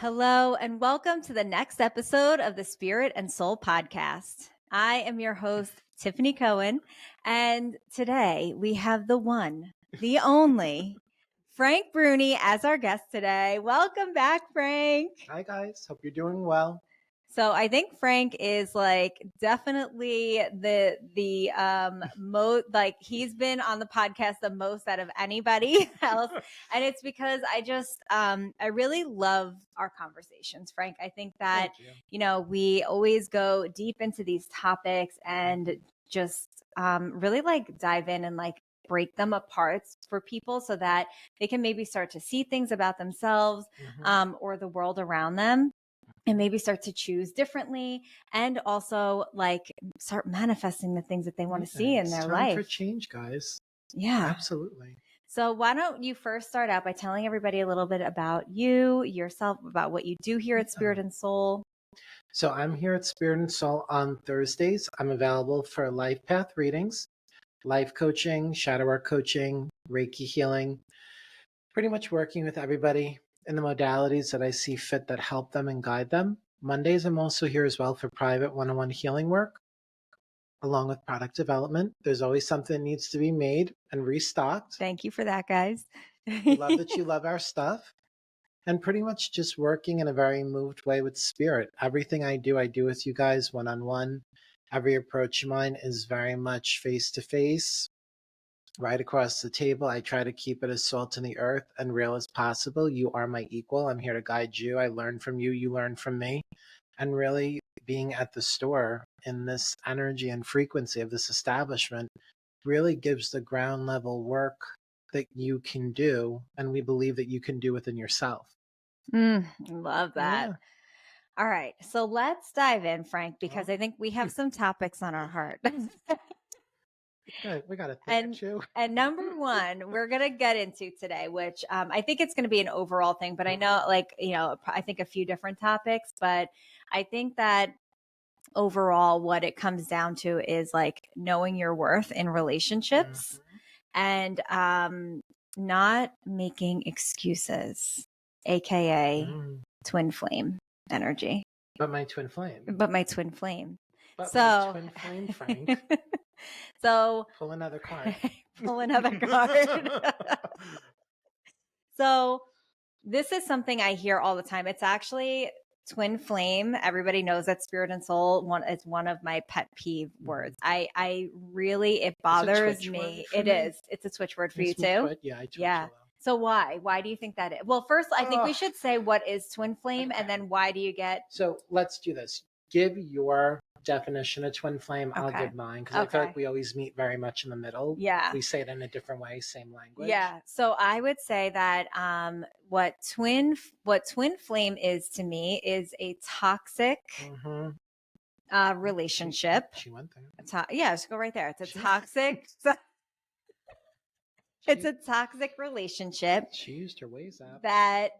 Hello, and welcome to the next episode of the Spirit and Soul Podcast. I am your host, Tiffany Cohen, and today we have the one, the only, Frank Bruni as our guest today. Welcome back, Frank. Hi, guys. Hope you're doing well. So I think Frank is like definitely the most, like he's been on the podcast the most out of anybody else. And it's because I really love our conversations, Frank. I think that, we always go deep into these topics and just really like dive in and like break them apart for people so that they can maybe start to see things about themselves or the world around them, and maybe start to choose differently, and also like start manifesting the things that they want to see in their life. It's time for change, guys. Yeah, absolutely. So why don't you first start out by telling everybody a little bit about you, yourself, about what you do here at Spirit and Soul. So I'm here at Spirit and Soul on Thursdays. I'm available for life path readings, life coaching, shadow work coaching, Reiki healing, pretty much working with everybody in the modalities that I see fit that help them and guide them. Mondays, I'm also here as well for private one-on-one healing work, along with product development. There's always something that needs to be made and restocked. Thank you for that, guys. Love that you love our stuff. And pretty much just working in a very moved way with spirit. Everything I do with you guys one-on-one. Every approach of mine is very much face-to-face, right across the table. I try to keep it as salt in the earth and real as possible. You are my equal. I'm here to guide you. I learn from you. You learn from me. And really being at the store in this energy and frequency of this establishment really gives the ground level work that you can do, and we believe that you can do within yourself. Love that. Yeah. All right. So let's dive in, Frank, because I think we have some topics on our heart. Good. We got to thank you. And number one, we're going to get into today, which I think it's going to be an overall thing, but I know I think a few different topics, but I think that overall what it comes down to is like knowing your worth in relationships and not making excuses, AKA twin flame energy. But my twin flame. My twin flame, Frank. So pull another card. So this is something I hear all the time. It's actually twin flame. Everybody knows that Spirit and Soul it's one of my pet peeve words. I really, it bothers me. It is. It's a switch word for you too. Yeah. So why do you think that is? Well, first, I think we should say what is twin flame, and then why do you get? So let's do this. Give your definition of twin flame. I'll give mine, because I feel like we always meet very much in the middle. Yeah. We say it in a different way, same language. Yeah. So I would say that what twin flame is to me is a toxic relationship. She went there. Just go right there. It's a toxic. It's a toxic relationship. She used her ways out. That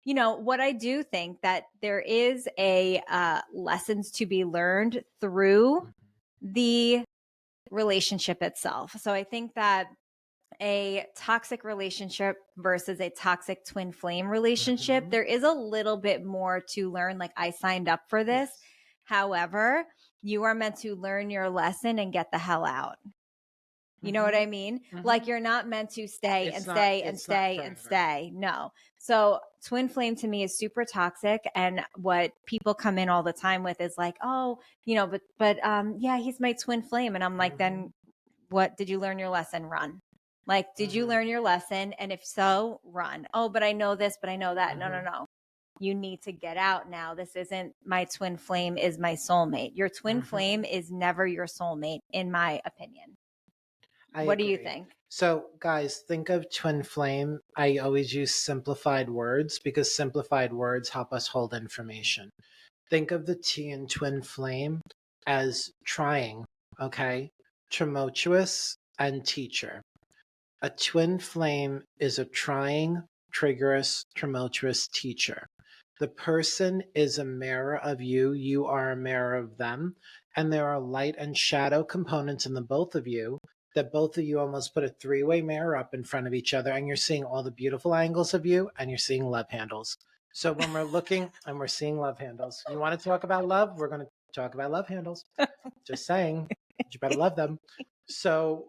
what I do think that there is a lessons to be learned through the relationship itself. So I think that a toxic relationship versus a toxic twin flame relationship, there is a little bit more to learn. Like, I signed up for this. Yes. However, you are meant to learn your lesson and get the hell out. You know what I mean? Like, you're not meant to stay and stay. No. So twin flame to me is super toxic. And what people come in all the time with is like, oh, but he's my twin flame. And I'm like, then what? Did you learn your lesson? Run. Like, did you learn your lesson? And if so, run. Oh, but I know this, but I know that. No. You need to get out now. This isn't my twin flame is my soulmate. Your twin flame is never your soulmate, in my opinion. What do you think? So, guys, think of twin flame. I always use simplified words because simplified words help us hold information. Think of the T in twin flame as trying, okay? Tumultuous and teacher. A twin flame is a trying, triggerous, tumultuous teacher. The person is a mirror of you. You are a mirror of them. And there are light and shadow components in the both of you that both of you almost put a three-way mirror up in front of each other and you're seeing all the beautiful angles of you and you're seeing love handles. So when we're looking and we're seeing love handles, you want to talk about love? We're going to talk about love handles. Just saying, you better love them. So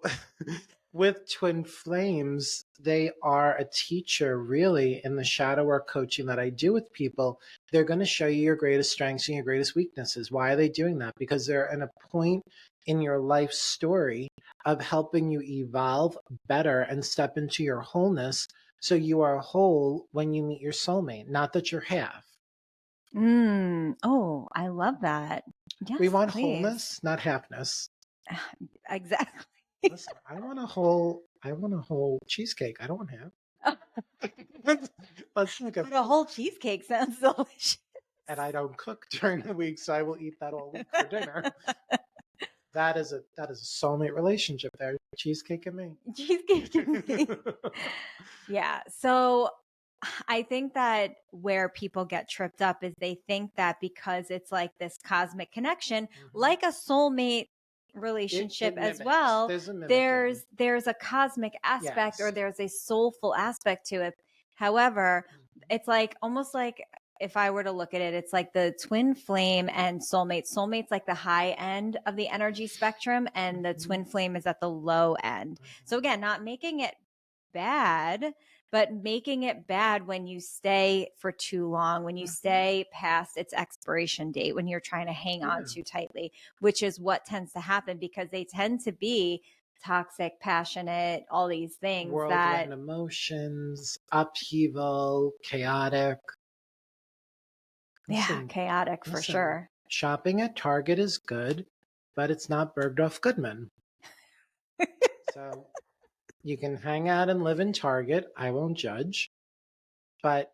with twin flames, they are a teacher really in the shadow work coaching that I do with people. They're going to show you your greatest strengths and your greatest weaknesses. Why are they doing that? Because they're at a point in your life story of helping you evolve better and step into your wholeness so you are whole when you meet your soulmate, not that you're half. Oh, I love that. We Yes, want please. wholeness, not halfness. Exactly. Listen, I want a whole cheesecake. I don't want half. Let's look at But a whole cheesecake sounds delicious. and I don't cook during the week, so I will eat that all week for dinner. That is a soulmate relationship there. Cheesecake and me. Cheesecake and me. Yeah. So I think that where people get tripped up is they think that because it's like this cosmic connection, like a soulmate relationship It as mimics. well, There's a mimicking. there's a cosmic aspect or Yes. there's a soulful aspect to it. However, it's like almost like if I were to look at it, it's like the twin flame and soulmate. Soulmate's like the high end of the energy spectrum, and the twin flame is at the low end. So again, not making it bad, but making it bad when you stay for too long, when you stay past its expiration date, when you're trying to hang on too tightly, which is what tends to happen because they tend to be toxic, passionate, all these things Whirlwind emotions, upheaval, chaotic. Listen, chaotic for sure. Shopping at Target is good, but it's not Bergdorf Goodman. So you can hang out and live in Target. I won't judge. But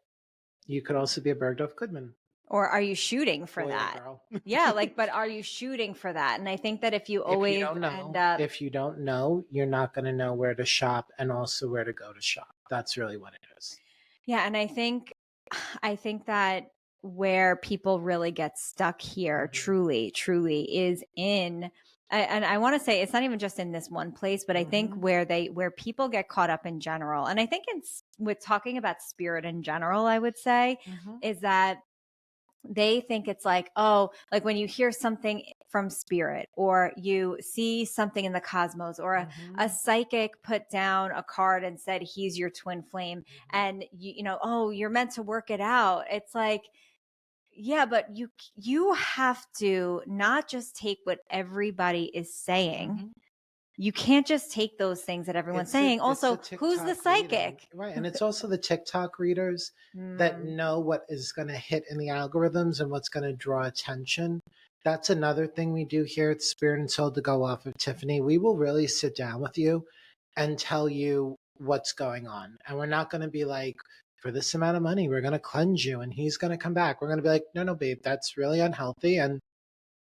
you could also be a Bergdorf Goodman. Or are you shooting for Boy or that? girl. Yeah, like, but are you shooting for that? And I think that if you always end up, if you don't know, you're not going to know where to shop and also where to go to shop. That's really what it is. Yeah, and I think that where people really get stuck here, truly, is in, and I want to say it's not even just in this one place, but I think where people get caught up in general, and I think it's with talking about spirit in general, I would say, is that they think it's like, oh, like when you hear something from spirit or you see something in the cosmos or a psychic put down a card and said, he's your twin flame. And you know, oh, you're meant to work it out. It's like, yeah, but you have to not just take what everybody is saying. You can't just take those things that everyone's saying. Also, who's the psychic? Reading. Right. And it's also the TikTok readers that know what is going to hit in the algorithms and what's going to draw attention. That's another thing we do here at Spirit and Soul, to go off of Tiffany. We will really sit down with you and tell you what's going on. And we're not going to be like, for this amount of money, we're going to cleanse you and he's going to come back. We're going to be like, no, babe, that's really unhealthy, and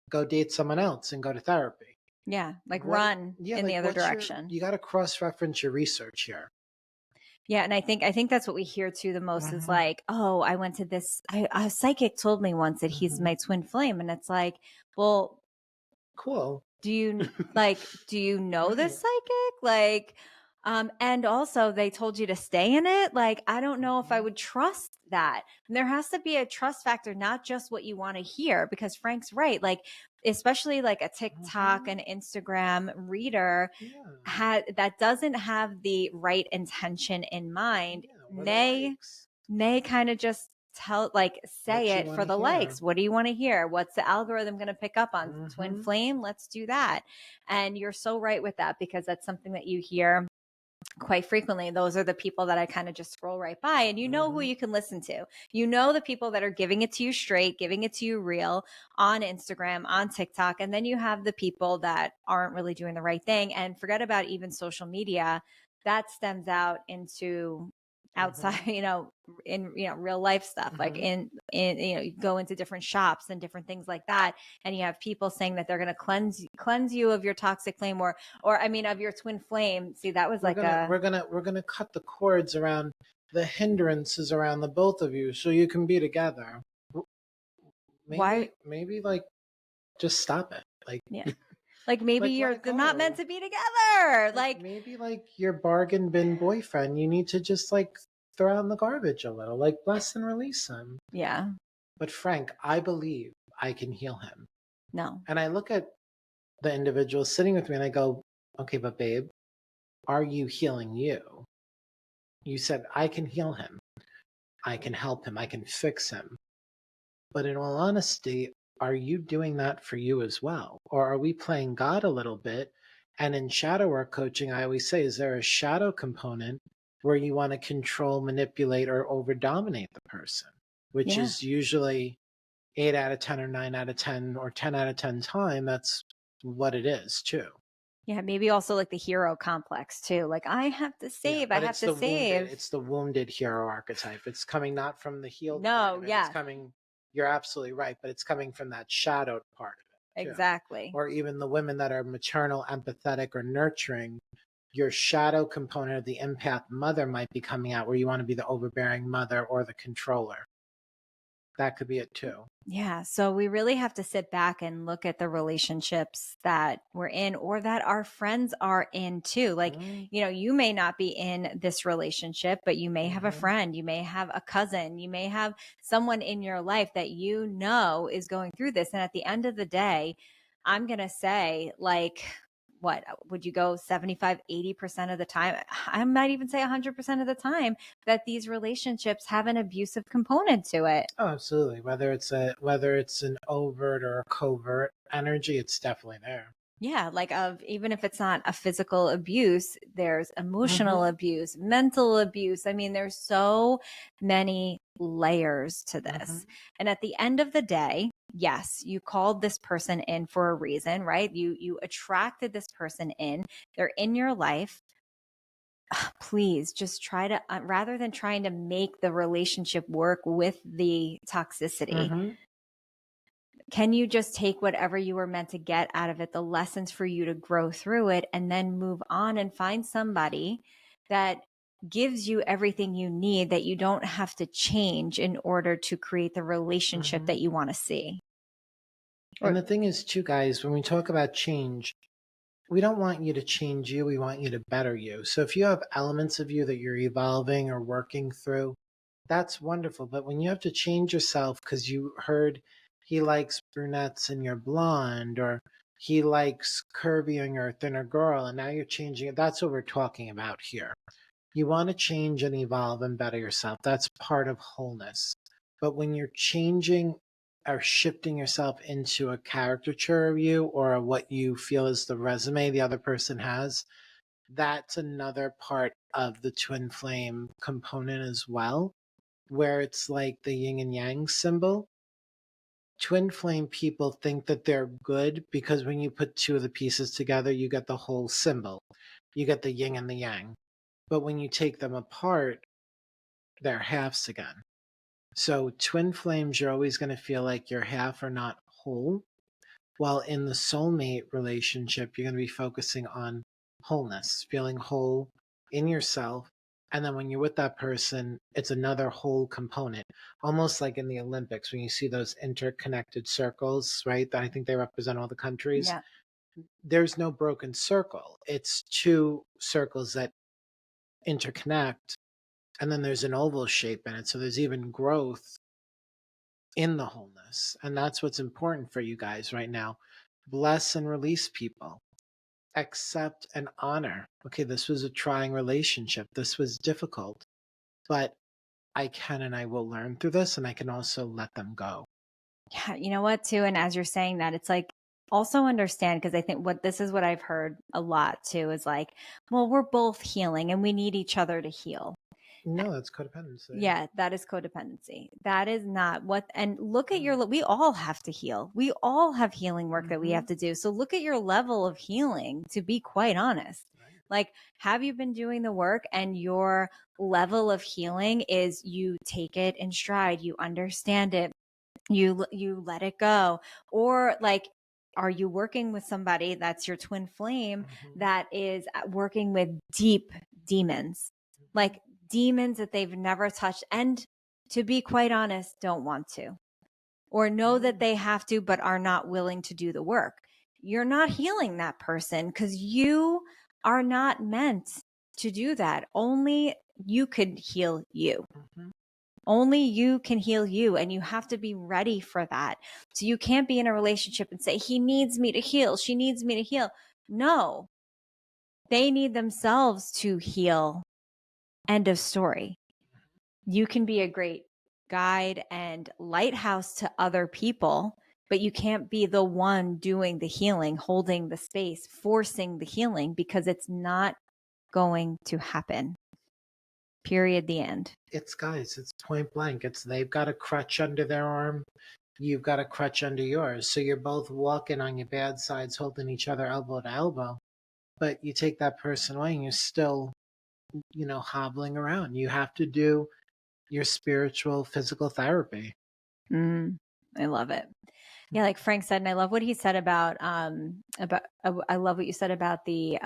go date someone else and go to therapy. Yeah, like run in the other direction. You got to cross-reference your research here. Yeah, and I think that's what we hear too the most is like, oh, I went to this. A psychic told me once that he's my twin flame, and it's like, well, cool. Do you know this psychic? Like, and also they told you to stay in it. Like, I don't know if I would trust that. And there has to be a trust factor, not just what you want to hear, because Frank's right. Like, especially like a TikTok and Instagram reader that doesn't have the right intention in mind. They kind of just say it for the likes. What do you want to hear? What's the algorithm going to pick up on? Twin flame? Let's do that. And you're so right with that, because that's something that you hear quite frequently. Those are the people that I kind of just scroll right by, and you know who you can listen to. You know the people that are giving it to you straight, giving it to you real on Instagram, on TikTok, and then you have the people that aren't really doing the right thing. And forget about even social media. That stems out into outside, in real life stuff, like in you go into different shops and different things like that, and you have people saying that they're going to cleanse you of your toxic flame or I mean of your twin flame. See, that was we're gonna cut the cords around the hindrances around the both of you so you can be together. Maybe like just stop it. Like, yeah. Like maybe Like, let you're it they're not meant go. to be together. Like, Like, maybe like your bargain bin boyfriend, you need to just like throw out in the garbage a little, like bless and release him. yeah, But Frank, I believe I can heal him. no. And I look at the individual sitting with me and I go, okay, but babe, are you healing you? You said, I can heal him. I can help him. I can fix him. But in all honesty, are you doing that for you as well? Or are we playing God a little bit? And in shadow work coaching, I always say, is there a shadow component where you want to control, manipulate, or over dominate the person? Which Yeah. is usually 8 out of 10 or 9 out of 10 or 10 out of 10 time. That's what it is too. Yeah, maybe also like the hero complex too. Like I have to Yeah, save, I but have it's to the wounded. save. It's the wounded hero archetype. It's coming not from the healed part No, of it. It's yes, coming, you're absolutely right, but it's coming from that shadowed part of it too. exactly. Or even the women that are maternal, empathetic, or nurturing, your shadow component of the empath mother might be coming out where you want to be the overbearing mother or the controller. That could be it too. Yeah. So we really have to sit back and look at the relationships that we're in or that our friends are in too. Like, Mm-hmm. you may not be in this relationship, but you may have a Mm-hmm. friend, you may have a cousin, you may have someone in your life that is going through this. And at the end of the day, I'm going to say, like, what would you go 75, 80% of the time? I might even say 100% of the time that these relationships have an abusive component to it. Oh, absolutely. Whether it's an overt or a covert energy, it's definitely there. Yeah, like of even if it's not a physical abuse, there's emotional Mm-hmm. abuse, mental abuse. I mean, there's so many layers to Mm-hmm. this. And at the end of the day, yes, you called this person in for a reason, right? You attracted this person in. They're in your life. Please just try to rather than trying to make the relationship work with the toxicity, Mm-hmm. can you just take whatever you were meant to get out of it, the lessons for you to grow through it, and then move on and find somebody that gives you everything you need that you don't have to change in order to create the relationship Mm-hmm. that you want to see? And Or, the thing is, too, guys, when we talk about change, we don't want you to change you. We want you to better you. So if you have elements of you that you're evolving or working through, that's wonderful. But when you have to change yourself because you heard he likes brunettes and you're blonde, or he likes curvy and you're a thinner girl, and now you're changing it, that's what we're talking about here. You want to change and evolve and better yourself. That's part of wholeness. But when you're changing or shifting yourself into a caricature of you or what you feel is the resume the other person has, that's another part of the twin flame component as well, where it's like the yin and yang symbol. Twin flame people think that they're good because when you put two of the pieces together, you get the whole symbol. You get the yin and the yang. But when you take them apart, they're halves again. So twin flames, you're always going to feel like you're half or not whole. While in the soulmate relationship, you're going to be focusing on wholeness, feeling whole in yourself. And then when you're with that person, it's another whole component, almost like in the Olympics when you see those interconnected circles, right? That I think they represent all the countries. yeah. There's no broken circle. It's two circles that interconnect, and then there's an oval shape in it. So there's even growth in the wholeness. And that's what's important for you guys right now. Bless and release people. Accept and honor. Okay, this was a trying relationship. This was difficult, but I can and I will learn through this, and I can also let them go. Yeah, you know what, too? And as you're saying that, it's like also understand because I think this is what I've heard a lot too is like, well, we're both healing and we need each other to heal. No, that's codependency. Yeah, that is codependency. That is not what, and look at we all have to heal. We all have healing work that we Mm-hmm. have to do. So look at your level of healing, to be quite honest. Right. Like, have you been doing the work and your level of healing is you take it in stride, you understand it, you let it go, or like, are you working with somebody that's your twin flame Mm-hmm. that is working with deep demons, Mm-hmm. like demons that they've never touched, and to be quite honest, don't want to, or know that Mm-hmm. they have to but are not willing to do the work? you're not healing that person because you are not meant to do that. Only you could heal you. Mm-hmm. Only you can heal you, and you have to be ready for that. So you can't be in a relationship and say, he needs me to heal. She needs me to heal. No, they need themselves to heal. End of story. You can be a great guide and lighthouse to other people, but you can't be the one doing the healing, holding the space, forcing the healing, because it's not going to happen. Period. The end. It's point blank. They've got a crutch under their arm. You've got a crutch under yours. So you're both walking on your bad sides, holding each other elbow to elbow. But you take that person away and you're still, hobbling around. You have to do your spiritual, physical therapy. I love it. Yeah, like Frank said, and I love what he said about I love what you said about the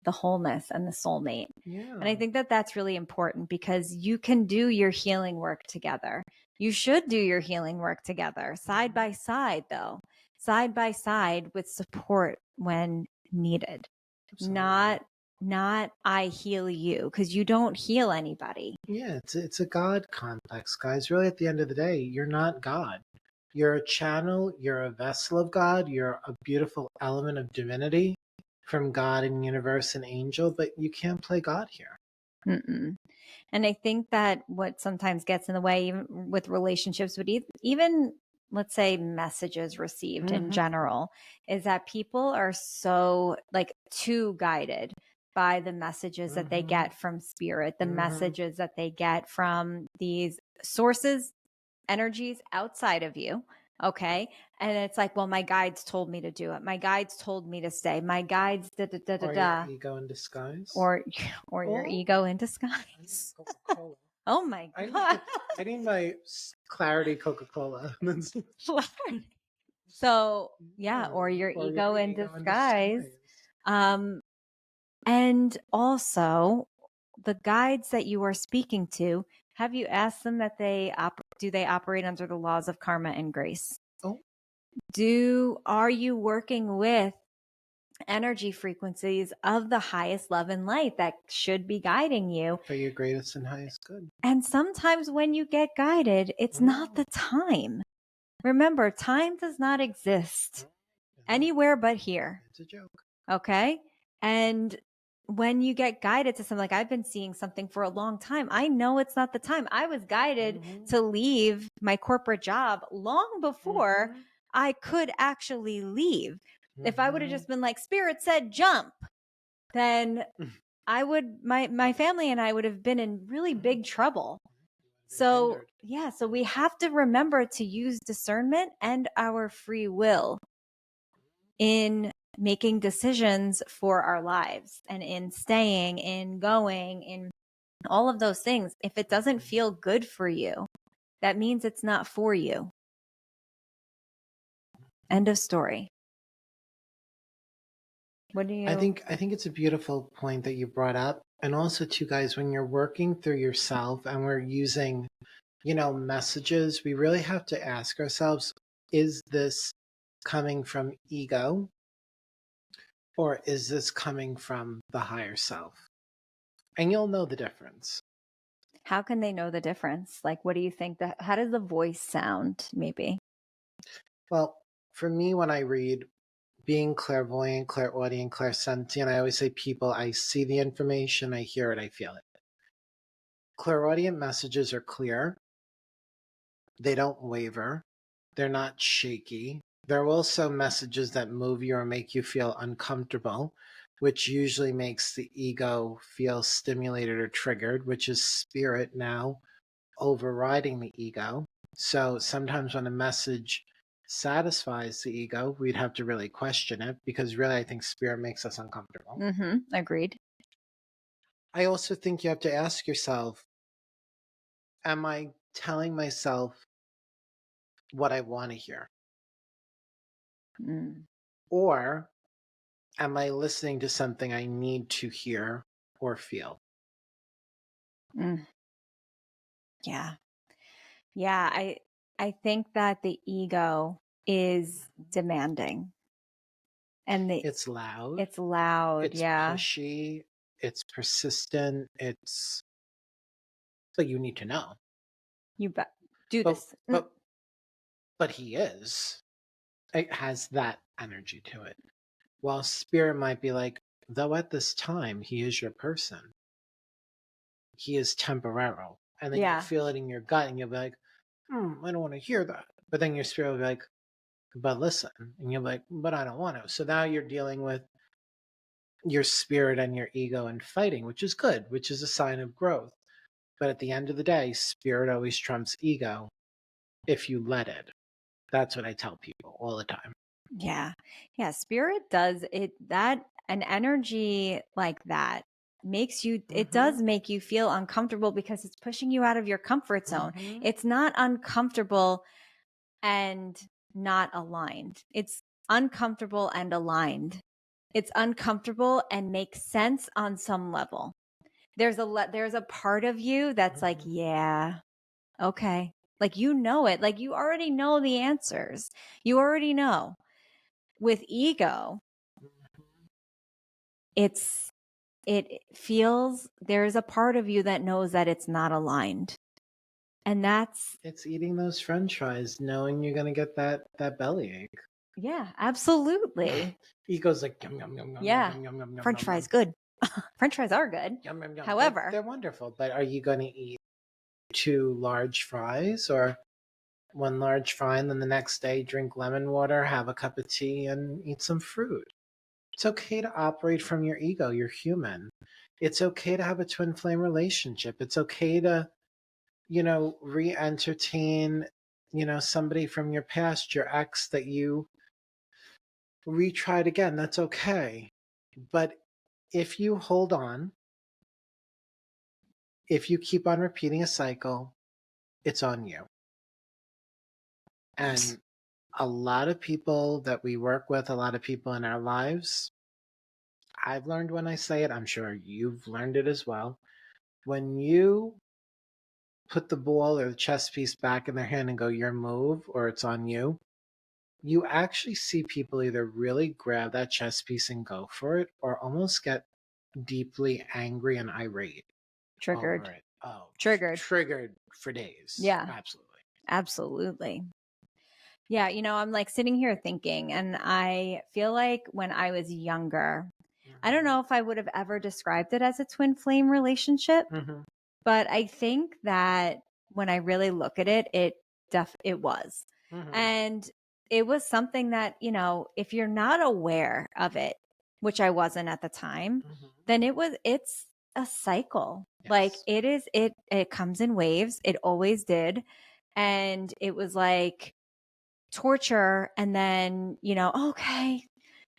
wholeness and the soulmate. Yeah. And I think that that's really important because you can do your healing work together. You should do your healing work together, side by side, though, side by side with support when needed. Absolutely. Not I heal you, because you don't heal anybody. Yeah, it's a God complex, guys. Really, at the end of the day, you're not God. You're a channel, you're a vessel of God, you're a beautiful element of divinity from God and universe and angel, but you can't play God here. Mm-mm. And I think that what sometimes gets in the way, even with relationships, but even let's say messages received in general, is that people are so like too guided by the messages that they get from spirit, the messages that they get from these sources, energies outside of you. Okay. And it's like, well, my guides told me to do it. My guides told me to stay. My guides, da da da da Or da. your ego in disguise. Or your ego in disguise. Coca-Cola. Oh my I God. need my clarity Coca-Cola. So yeah, or your ego in disguise. And also the guides that you are speaking to, have you asked them that do they operate under the laws of karma and grace? Oh. Are you working with energy frequencies of the highest love and light that should be guiding you for your greatest and highest good? And sometimes when you get guided, it's not the time. Remember, time does not exist anywhere but here. It's a joke. Okay. And when you get guided to something, like I've been seeing something for a long time, I know it's not the time. I was guided to leave my corporate job long before I could actually leave. If I would have just been like, Spirit said jump, then I would, my family and I would have been in really big trouble. So yeah, so we have to remember to use discernment and our free will in making decisions for our lives and in staying, in going, in all of those things. If it doesn't feel good for you, that means it's not for you. End of story. What do you I think it's a beautiful point that you brought up. And also too, guys, when you're working through yourself and we're using, messages, we really have to ask ourselves, is this coming from ego? Or is this coming from the higher self? And you'll know the difference. How can they know the difference? Like, what do you think how does the voice sound, maybe? Well, for me, when I read, being clairvoyant, clairaudient, clairsentient, I always say people, I see the information, I hear it, I feel it. Clairaudient messages are clear. They don't waver. They're not shaky. There are also messages that move you or make you feel uncomfortable, which usually makes the ego feel stimulated or triggered, which is spirit now overriding the ego. So sometimes when a message satisfies the ego, we'd have to really question it, because really I think spirit makes us uncomfortable. Agreed. I also think you have to ask yourself, am I telling myself what I want to hear? Or am I listening to something I need to hear or feel? Yeah. Yeah, I think that the ego is demanding. And It's loud. it's loud. It's Yeah. pushy. It's persistent. But you need to know. You do But this. but he is. It has that energy to it. While spirit might be like, though at this time he is your person, he is temporal. And then you'll Yeah. feel it in your gut and you'll be like, I don't want to hear that. But then your spirit will be like, but listen. And you're like, but I don't want to. So now you're dealing with your spirit and your ego and fighting, which is good, which is a sign of growth. But at the end of the day, spirit always trumps ego if you let it. That's what I tell people all the time. Yeah. Yeah. Spirit does it, that an energy like that makes you, it does make you feel uncomfortable because it's pushing you out of your comfort zone. It's not uncomfortable and not aligned. It's uncomfortable and aligned. It's uncomfortable and makes sense on some level. There's a part of you that's like, yeah, okay. Like, you know it. Like, you already know the answers. You already know. With ego, it feels there's a part of you that knows that it's not aligned. And that's It's eating those french fries, knowing you're going to get that bellyache. yeah, absolutely. Ego's like, yum, yum, yum, yum, Yeah. yum, yum, yum, yum, French yum, fries, yum. good. French fries are good. Yum, yum, yum. However, they're wonderful. But are you going to eat 2 large fries or 1 large fry and then the next day drink lemon water, have a cup of tea, and eat some fruit? It's okay to operate from your ego. You're human. It's okay to have a twin flame relationship. It's okay to, re-entertain, somebody from your past, your ex that you retried again. That's okay. But if you hold on, if you keep on repeating a cycle, it's on you. And a lot of people that we work with, a lot of people in our lives, I've learned when I say it, I'm sure you've learned it as well. When you put the ball or the chess piece back in their hand and go, your move, or it's on you, you actually see people either really grab that chess piece and go for it or almost get deeply angry and irate over triggered. it. Oh, Triggered. triggered for days. Yeah. Absolutely. Absolutely. Yeah, I'm like sitting here thinking, and I feel like when I was younger, I don't know if I would have ever described it as a twin flame relationship, but I think that when I really look at it, it was. And it was something that, if you're not aware of it, which I wasn't at the time, then it's a cycle. Yes. Like, it comes in waves. It always did. And it was like torture, and then, okay,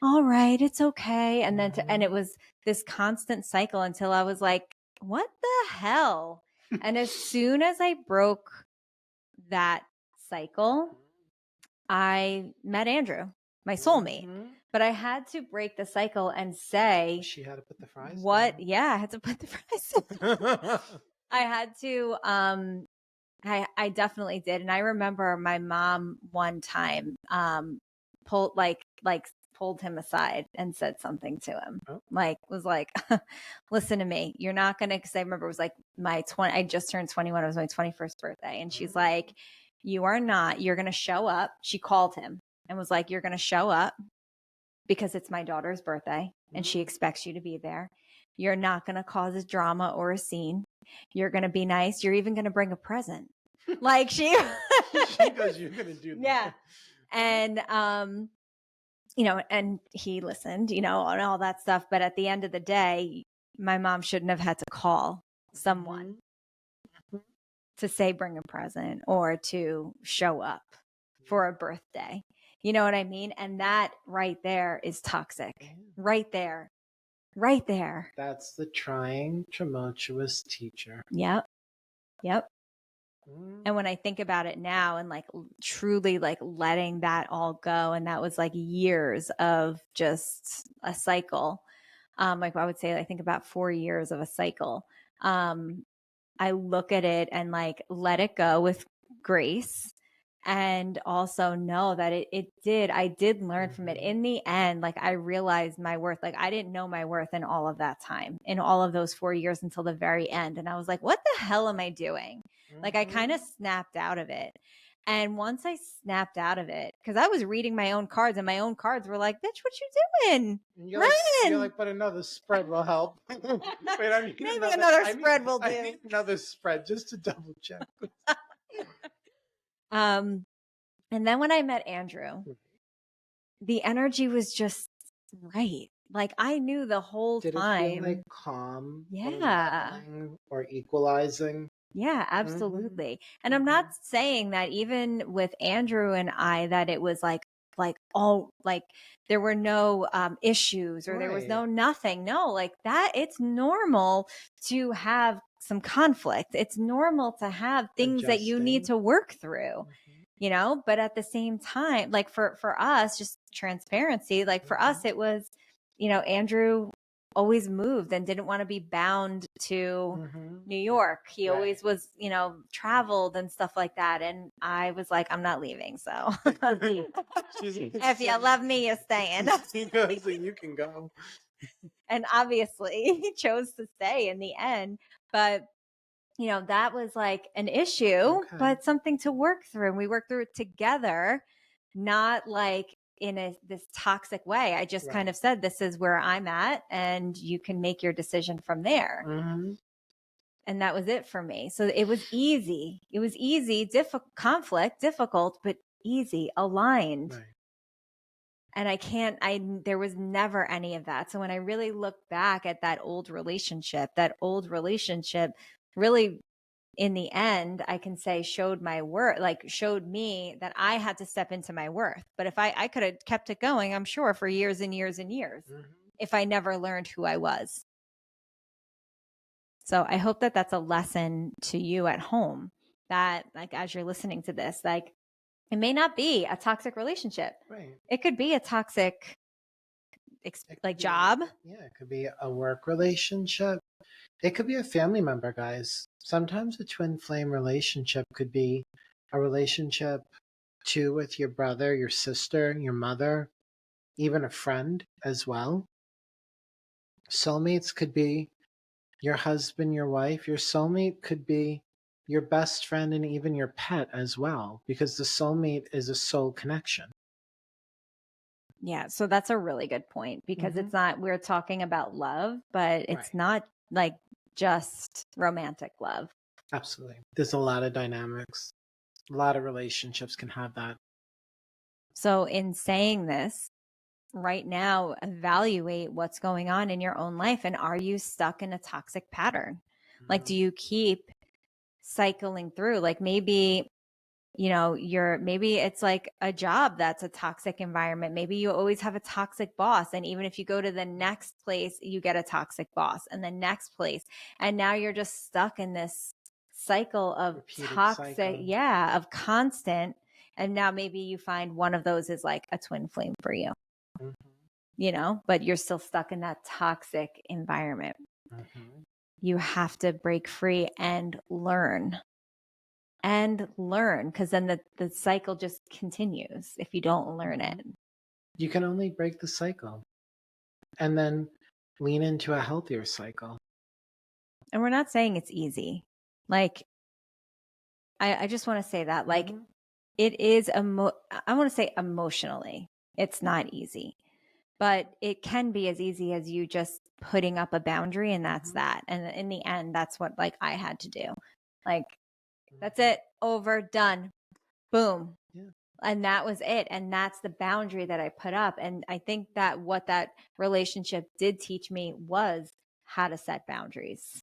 all right, it's okay. And then and it was this constant cycle until I was like, what the hell? And as soon as I broke that cycle, I met Andrew, my soulmate. But I had to break the cycle and say, she had to put the fries what? down. Yeah, I had to put the fries. I had to, I definitely did. And I remember my mom one time, pulled pulled him aside and said something to him. Was like, listen to me. You're not going to, cause I remember it was like I just turned 21. It was my 21st birthday. And she's like, you're going to show up. She called him and was like, you're going to show up because it's my daughter's birthday and she expects you to be there. You're not going to cause a drama or a scene. You're going to be nice. You're even going to bring a present. Like she goes, you're going to do that. Yeah. And, and he listened, and all that stuff. But at the end of the day, my mom shouldn't have had to call someone to say, bring a present or to show up for a birthday. You know what I mean? And that right there is toxic. Right there. Right there. That's the trying, tumultuous teacher. Yep. And when I think about it now and like truly like letting that all go, and that was like years of just a cycle. Like I would say, I think about 4 years of a cycle. I look at it and like let it go with grace and also know that I did learn from it. In the end, like I realized my worth. Like I didn't know my worth in all of that time, in all of those 4 years until the very end. And I was like, what the hell am I doing? Like I kind of snapped out of it. And once I snapped out of it, because I was reading my own cards and my own cards were like, bitch, what you doing? And you're Run. like, but another spread will help. Wait, I need Maybe another spread will do. I need another spread just to double check. And then when I met Andrew, the energy was just right. Like I knew the whole Did time. it feel like calm? Yeah. Or equalizing? Yeah, absolutely. And I'm not saying that even with Andrew and I that it was like all like there were no issues or there was no nothing. No, like that it's normal to have some conflict. It's normal to have things that you need to work through. You know, but at the same time, like for us, just transparency, like for us it was, you know, Andrew always moved and didn't want to be bound to New York. He always was, you know, traveled and stuff like that. And I was like, I'm not leaving. So if you love me, you're staying. He goes, so you can go. And obviously he chose to stay in the end. But you know, that was like an issue, but something to work through. And we worked through it together, not like in this toxic way. I just kind of said, this is where I'm at and you can make your decision from there. And that was it for me. So it was easy. It was easy, conflict, difficult, but easy, aligned. And there was never any of that. So when I really look back at that old relationship really in the end, I can say showed my worth, like showed me that I had to step into my worth. But if I could have kept it going, I'm sure for years and years and years, if I never learned who I was. So I hope that that's a lesson to you at home, that like, as you're listening to this, like it may not be a toxic relationship. It could be a toxic job. It could be a work relationship. It could be a family member, guys. Sometimes a twin flame relationship could be a relationship too with your brother, your sister, your mother, even a friend as well. Soulmates could be your husband, your wife. Your soulmate could be your best friend and even your pet as well, because the soulmate is a soul connection. Yeah, so that's a really good point, because it's not, we're talking about love, but it's not like just romantic love. Absolutely. There's a lot of dynamics. A lot of relationships can have that. So in saying this, right now, evaluate what's going on in your own life. And are you stuck in a toxic pattern? Like, do you keep cycling through? Like maybe, you know, maybe it's like a job that's a toxic environment. Maybe you always have a toxic boss. And even if you go to the next place, you get a toxic boss, and the next place. And now you're just stuck in this cycle of of constant. And now maybe you find one of those is like a twin flame for you, you know, but you're still stuck in that toxic environment. You have to break free and learn. Because then the cycle just continues if you don't learn it. You can only break the cycle and then lean into a healthier cycle. And we're not saying it's easy. Like, I just want to say that, like, it is, I want to say emotionally, it's not easy, but it can be as easy as you just putting up a boundary, and that's that. And in the end, that's what like I had to do. Like, that's it, over, done, boom. And that was it. And that's the boundary that I put up. And I think that what that relationship did teach me was how to set boundaries.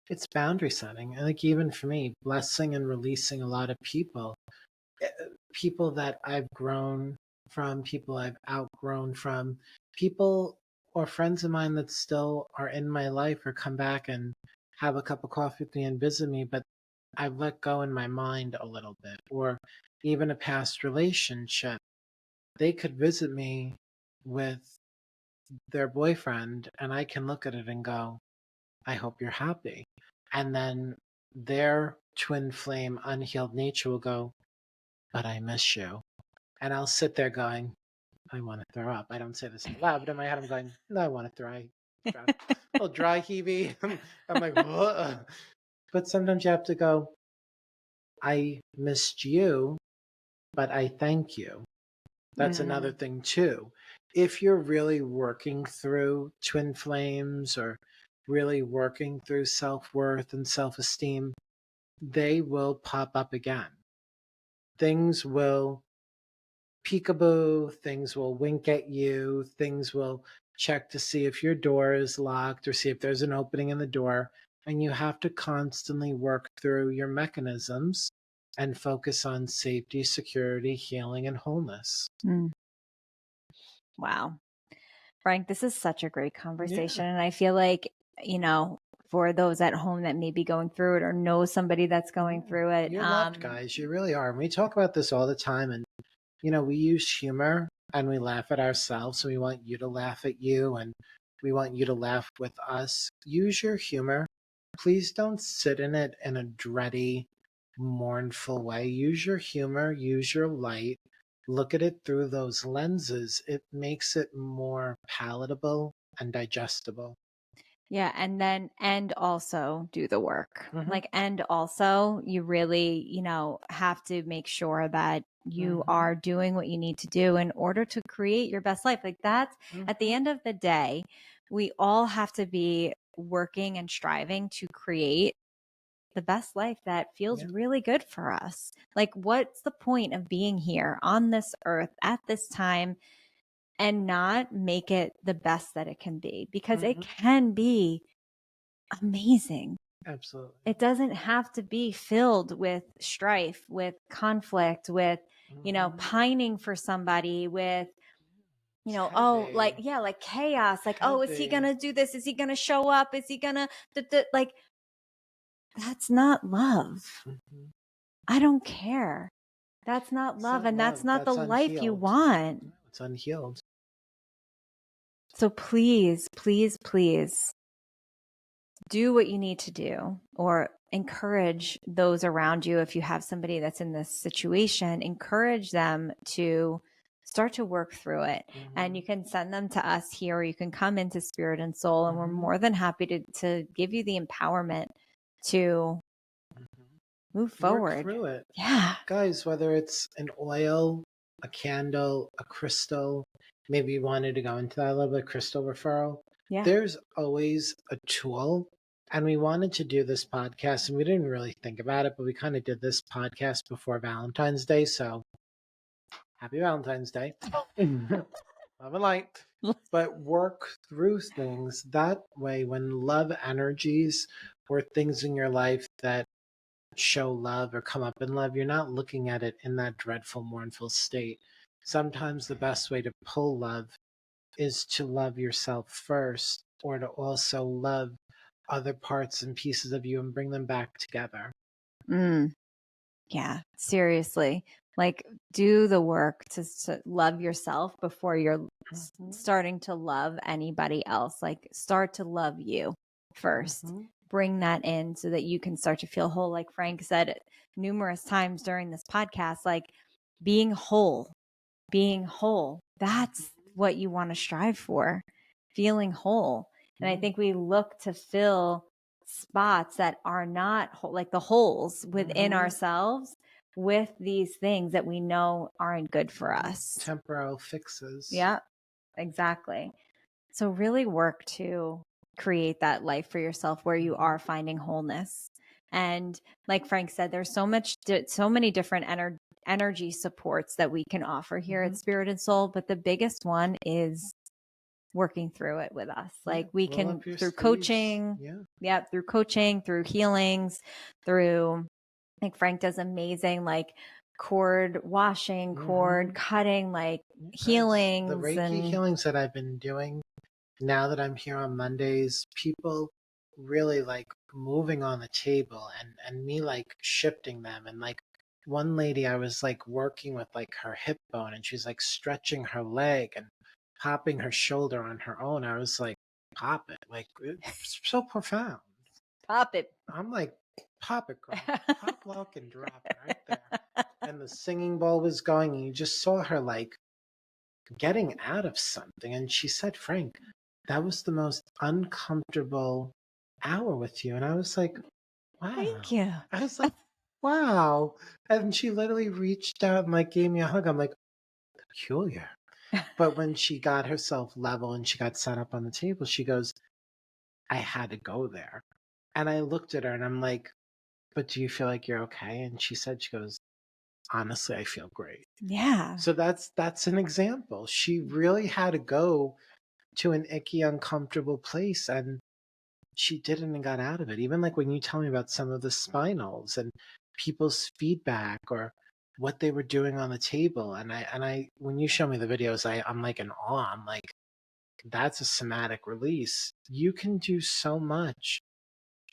It's boundary setting. And like, even for me, blessing and releasing a lot of people that I've grown from, people I've outgrown from, people or friends of mine that still are in my life or come back and have a cup of coffee with me and visit me, but I've let go in my mind a little bit. Or even a past relationship, they could visit me with their boyfriend and I can look at it and go, I hope you're happy. And then their twin flame unhealed nature will go, but I miss you. And I'll sit there going, I want to throw up. I don't say this out loud, but in my head I'm going, no, I want to dry, a little dry heavey. I'm like, what? But sometimes you have to go, I missed you, but I thank you. That's another thing too. If you're really working through twin flames or really working through self-worth and self-esteem, they will pop up again. Things will peekaboo, things will wink at you, things will check to see if your door is locked or see if there's an opening in the door. And you have to constantly work through your mechanisms and focus on safety, security, healing, and wholeness. Mm. Wow. Frank, this is such a great conversation. And I feel like, for those at home that may be going through it or know somebody that's going through it. You're loved, guys. You really are. And we talk about this all the time. And, we use humor and we laugh at ourselves. And we want you to laugh at you. And we want you to laugh with us. Use your humor. Please don't sit in it in a dready, mournful way. Use your humor. Use your light. Look at it through those lenses. It makes it more palatable and digestible. Yeah. And also do the work. And also you really, have to make sure that you are doing what you need to do in order to create your best life. Like that's at the end of the day, we all have to be working and striving to create the best life that feels really good for us. Like, what's the point of being here on this earth at this time and not make it the best that it can be? Because it can be amazing. Absolutely. It doesn't have to be filled with strife, with conflict, with, pining for somebody, with, like chaos. Like, oh, is he going to do this? Is he going to show up? Is he going to, like, that's not love. I don't care. That's not love. And that's not the life you want. It's unhealed. So please, please, please do what you need to do, or encourage those around you. If you have somebody that's in this situation, encourage them to start to work through it. And you can send them to us here, or you can come into Spirit and Soul, and we're more than happy to give you the empowerment to move forward. Work through it. Yeah. Guys, whether it's an oil, a candle, a crystal, maybe you wanted to go into that a little bit, crystal referral. Yeah. There's always a tool. And we wanted to do this podcast, and we didn't really think about it, but we kind of did this podcast before Valentine's Day. So happy Valentine's Day. Love and light. But work through things that way. When love energies or things in your life that show love or come up in love, you're not looking at it in that dreadful, mournful state. Sometimes the best way to pull love is to love yourself first, or to also love other parts and pieces of you and bring them back together. Yeah, seriously. Like, do the work to love yourself before you're starting to love anybody else. Like, start to love you first. Bring that in so that you can start to feel whole. Like Frank said numerous times during this podcast, like being whole. That's what you want to strive for, feeling whole. And I think we look to fill spots that are not whole, like the holes within ourselves, with these things that we know aren't good for us. Temporal fixes. Yeah, exactly. So really work to create that life for yourself where you are finding wholeness. And like Frank said, there's so many different energy supports that we can offer here at Spirit and Soul, but the biggest one is working through it with us. Like we can, through coaching, through coaching, through healings, through, like Frank does amazing, like cord washing, cord cutting, like healings. The Reiki healings that I've been doing now that I'm here on Mondays, people really like moving on the table and me like shifting them. And like one lady, I was like working with like her hip bone, and she's like stretching her leg and popping her shoulder on her own. I was like, pop it. Like, it's so profound. Pop it. I'm like, pop it, girl. Pop, lock, and drop it right there. and the singing bowl was going, and you just saw her like getting out of something. And she said, Frank, that was the most uncomfortable hour with you. And I was like, Thank wow. you. I was like, wow. And she literally reached out and like gave me a hug. I'm like, peculiar. But when she got herself level and she got set up on the table, she goes, I had to go there. And I looked at her and I'm like, but do you feel like you're okay? And she said, she goes, honestly, I feel great. Yeah. So that's an example. She really had to go to an icky, uncomfortable place, and she didn't and got out of it. Even like when you tell me about some of the spinals and people's feedback or what they were doing on the table, and I when you show me the videos, I'm like in awe. I'm like, that's a somatic release. You can do so much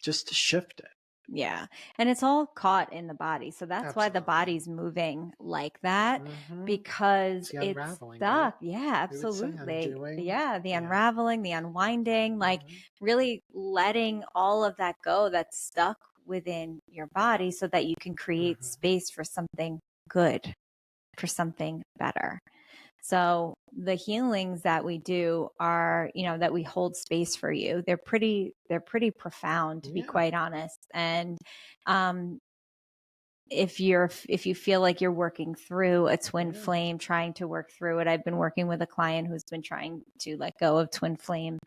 just to shift it. Yeah. And it's all caught in the body. So that's why the Absolutely. body's moving like that, Mm-hmm. because It's the it's unraveling, right? stuck. Yeah, We would say absolutely. undoing. Yeah. The Yeah. unraveling, the unwinding, like Mhm. really letting all of that go that's stuck within your body so that you can create Mhm. space for something good, for something better. So the healings that we do are, that we hold space for you. They're pretty profound, to be Yeah. quite honest. And um, if you feel like you're working through a twin Yeah. flame, trying to work through it, I've been working with a client who's been trying to let go of a twin flame,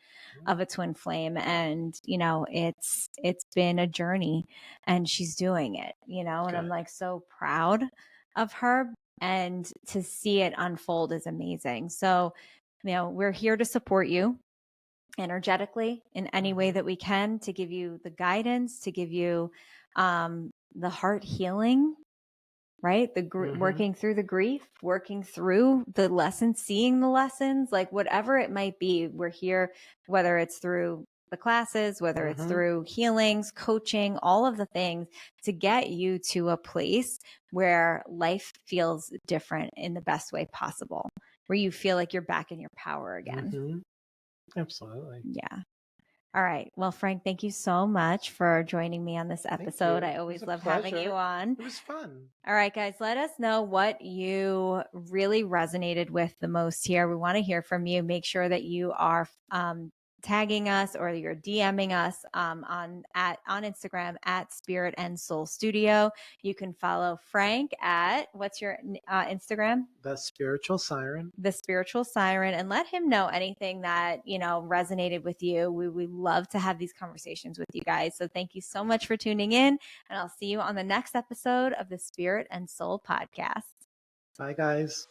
and it's been a journey, and she's doing it, and I'm Good. like so proud of her, and to see it unfold is amazing. So we're here to support you energetically in any way Mhm. that we can, to give you the guidance, to give you the heart healing, right? Mhm. Working through the grief, working through the lessons, seeing the lessons, like whatever it might be. We're here, whether it's through the classes, whether it's Mhm. through healings, coaching, all of the things, to get you to a place where life feels different in the best way possible, where you feel like you're back in your power again. Mhm. Absolutely. Yeah. All right. Well, Frank, thank you so much for joining me on this Thank episode. you. I It always was a love having you pleasure. on. It was fun. All right, guys, let us know what you really resonated with the most here. We want to hear from you. Make sure that you are tagging us, or you're DMing us on Instagram at Spirit and Soul Studio. You can follow Frank at, what's your Instagram? The Spiritual Siren. The Spiritual Siren, and let him know anything that resonated with you. We love to have these conversations with you guys. So thank you so much for tuning in, and I'll see you on the next episode of the Spirit and Soul podcast. Bye, guys.